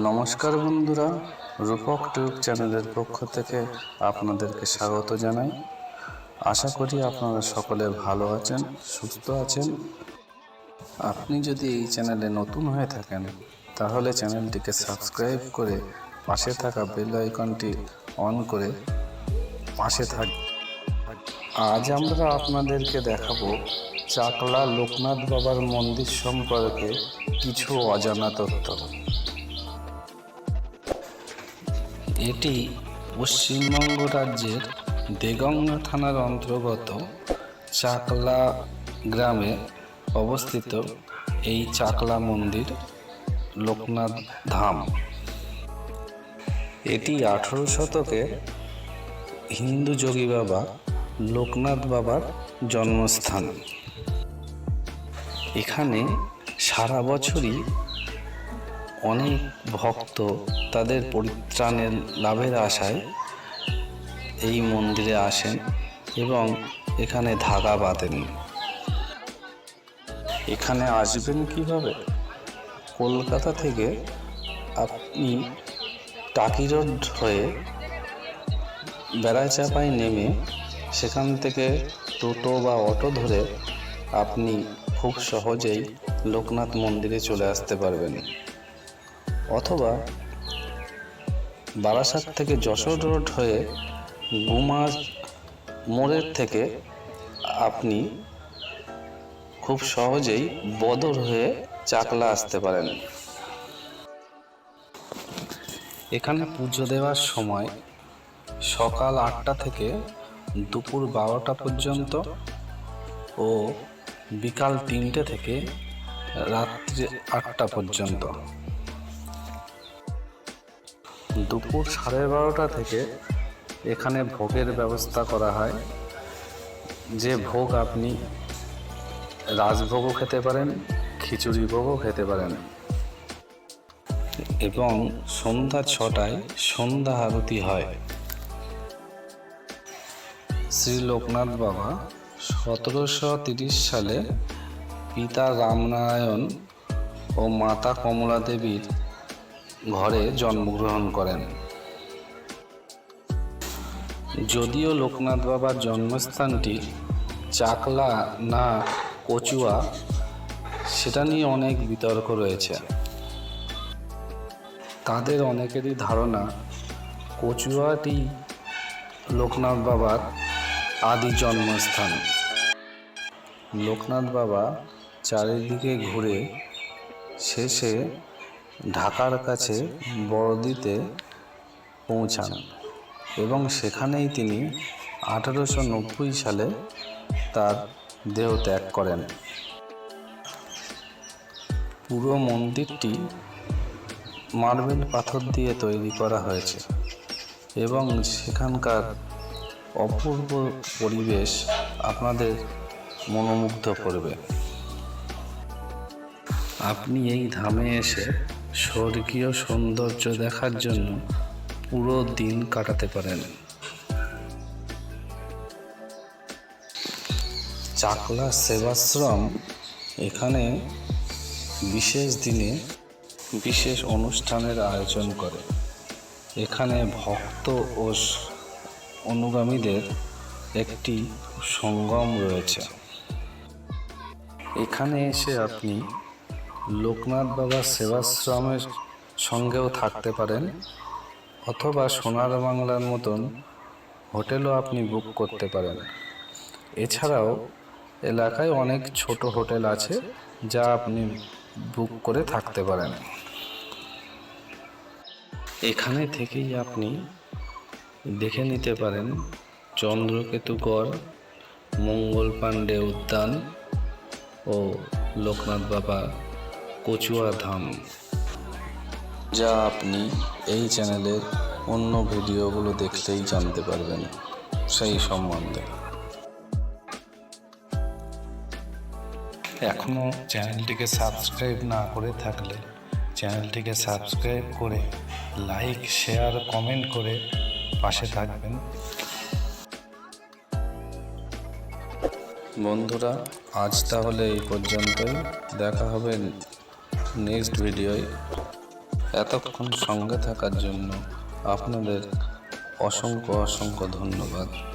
নমস্কার বন্ধুরা, রূপক টিউব চ্যানেলের পক্ষ থেকে আপনাদেরকে স্বাগত জানাই। আশা করি আপনারা সকলে ভালো আছেন, সুস্থ আছেন। আপনি যদি এই চ্যানেলে নতুন হয়ে থাকেন তাহলে চ্যানেলটিকে সাবস্ক্রাইব করে পাশে থাকা বেল আইকনটি অন করে পাশে থাক। আজ আমরা আপনাদেরকে দেখাবো চাকলা লোকনাথ বাবার মন্দির সম্পর্কে কিছু অজানা তথ্য। এটি পশ্চিমবঙ্গ রাজ্যের দেগঙ্গা থানার অন্তর্গত চাকলা গ্রামে অবস্থিত এই চাকলা মন্দির লোকনাথ ধাম। এটি 18 শতকে হিন্দু যোগী বাবা লোকনাথ বাবার জন্মস্থান। এখানে সারা বছরই অনেক ভক্ত তাদের পরিত্রাণের লাভের আশায় এই মন্দিরে আসেন এবং এখানে ধাগা বাঁধেন। এখানে আসবেন কিভাবে? কলকাতা থেকে আপনি টাকি রোড হয়ে বেড়াচাঁপায় নেমে সেখান থেকে টোটো বা অটো ধরে আপনি খুব সহজেই লোকনাথ মন্দিরে চলে আসতে পারবেন। অথবা বারাসাত থেকে যশোর রোড হয়ে গুমার মোড়ের থেকে আপনি খুব সহজেই বদর হয়ে চাকলা আসতে পারেন। এখানে পুজো দেওয়ার সময় সকাল 8টা থেকে দুপুর 12টা পর্যন্ত ও বিকাল 3টে থেকে রাত্রি 8টা পর্যন্ত। দুপুর 12:30 থেকে এখানে ভোগের ব্যবস্থা করা হয়। যে ভোগ আপনি রাজভোগও খেতে পারেন, খিচুড়ি ভোগও খেতে পারেন। এবং সন্ধ্যা 6টায় সন্ধ্যা আরতি হয়। শ্রী লোকনাথ বাবা 1730 সালে পিতা রামনারায়ণ ও মাতা কমলা দেবীর ঘরে জন্মগ্রহণ করেন। যদিও লোকনাথ বাবার জন্মস্থানটি চাকলা না কচুয়া, সেটা নিয়ে অনেক বিতর্ক রয়েছে। তাদের অনেকেরই ধারণা কচুয়াটি লোকনাথ বাবার আদি জন্মস্থান। লোকনাথ বাবা চারিদিকে ঘুরে শেষে ঢাকার কাছে বড়দিতে পৌঁছান এবং সেখানেই তিনি 1890 সালে তার দেহ ত্যাগ করেন। পুরো মন্দিরটি মার্বেল পাথর দিয়ে তৈরি করা হয়েছে এবং সেখানকার অপূর্ব পরিবেশ আপনাদের মনোমুগ্ধ করবে। আপনি এই ধামে এসে স্বর্গীয় সৌন্দর্য দেখার জন্য পুরো দিন কাটাতে পারেন। চাকলা সেবাশ্রম এখানে বিশেষ দিনে বিশেষ অনুষ্ঠানের আয়োজন করে। এখানে ভক্ত ও অনুগামীদের একটি সঙ্গম রয়েছে। এখানে এসে আপনি লোকনাথ বাবা সেবাশ্রমের সঙ্গেও থাকতে পারেন, অথবা সোনার বাংলার মতন হোটেলও আপনি বুক করতে পারেন। এছাড়াও এলাকায় অনেক ছোট হোটেল আছে যা আপনি বুক করে থাকতে পারেন। এখানে থেকেই আপনি দেখে নিতে পারেন চন্দ্রকেতুগড়, মঙ্গল পাণ্ডে উদ্যান ও লোকনাথ বাবা কচুয়া ধাম, যা আপনি এই চ্যানেলের অন্য ভিডিওগুলো দেখলেই জানতে পারবেন সেই সম্বন্ধে। এখনও চ্যানেলটিকে সাবস্ক্রাইব না করে থাকলে চ্যানেলটিকে সাবস্ক্রাইব করে লাইক, শেয়ার, কমেন্ট করে পাশে থাকবেন। বন্ধুরা, আজ তাহলে এই পর্যন্তই। দেখা হবে নেক্সট ভিডিওয়। এতক্ষণ সঙ্গে থাকার জন্য আপনাদের অসংখ্য অসংখ্য ধন্যবাদ।